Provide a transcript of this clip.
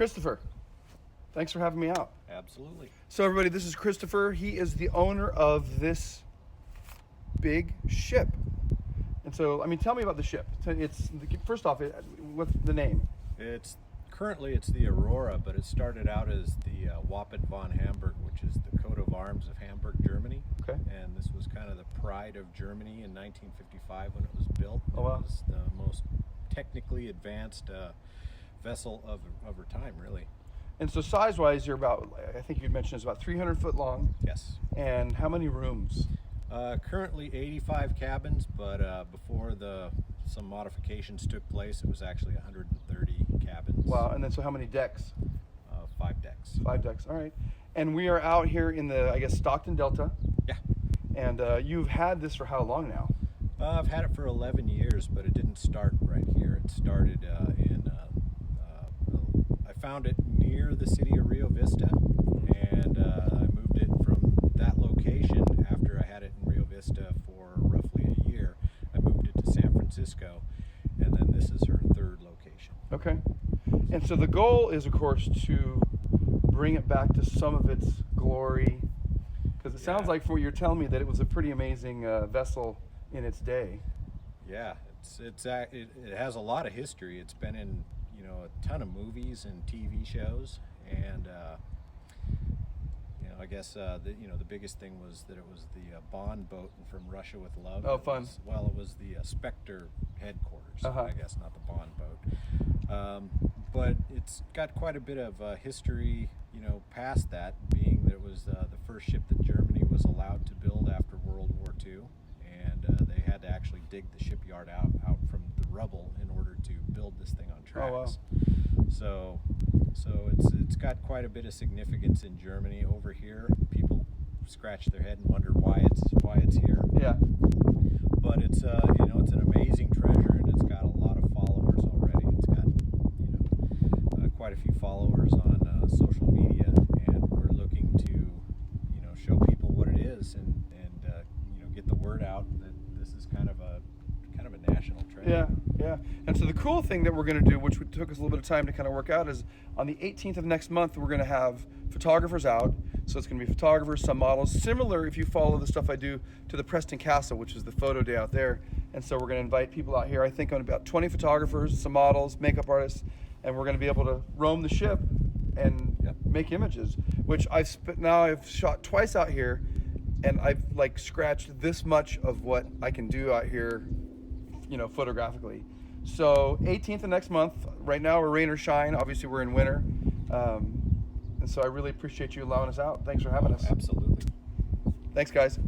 Christopher, thanks for having me out. Absolutely. So everybody, this is Christopher. He is the owner of this big ship. And so, tell me about the ship. First off, what's the name? Currently it's the Aurora, but it started out as the Wappet von Hamburg, which is the coat of arms of Hamburg, Germany. Okay. And this was kind of the pride of Germany in 1955 when it was built. Oh, wow. It was the most technically advanced vessel of her time, really. And so size-wise, you're about, I think you mentioned it's about 300 foot long. Yes. And how many rooms? Currently 85 cabins, but before some modifications took place, it was actually 130 cabins. Wow, and then so how many decks? 5 decks. 5 decks, all right. And we are out here in the, Stockton Delta. Yeah. And you've had this for how long now? I've had it for 11 years, but it didn't start right here. It started I found it near the city of Rio Vista, and I moved it from that location after I had it in Rio Vista for roughly a year. I moved it to San Francisco, and then this is her third location. Okay. And so the goal is, of course, to bring it back to some of its glory, because it sounds like from what you're telling me that it was a pretty amazing vessel in its day. Yeah, it has a lot of history. It's been in a ton of movies and TV shows, and I guess the biggest thing was that it was the Bond boat from Russia with Love. Oh, fun. It was the Spectre headquarters. I guess not the Bond boat, but it's got quite a bit of history. Past that, being that it was the first ship that Germany was allowed to build after World War II, and they had to actually dig the shipyard out from the rubble in order to build this thing on tracks. Oh, wow. So it's got quite a bit of significance in Germany. Over here, people scratch their head and wonder why it's here. Yeah. But it's it's an amazing treasure, and it's got a lot of followers already. It's got quite a few followers on social media, and we're looking to show people what it is and get the word out that this is kind of a national treasure. Yeah, yeah. And so the cool thing that we're going to do, which took us a little bit of time to kind of work out, is on the 18th of next month, we're going to have photographers out. So it's going to be photographers, some models, similar, if you follow the stuff I do, to the Preston Castle, which is the photo day out there. And so we're going to invite people out here. I think on about 20 photographers, some models, makeup artists, and we're going to be able to roam the ship and make images, which I've shot twice out here, and I've scratched this much of what I can do out here, photographically. So 18th of next month. Right now we're rain or shine. Obviously we're in winter, and so I really appreciate you allowing us out. Thanks for having us. Absolutely. Thanks, guys.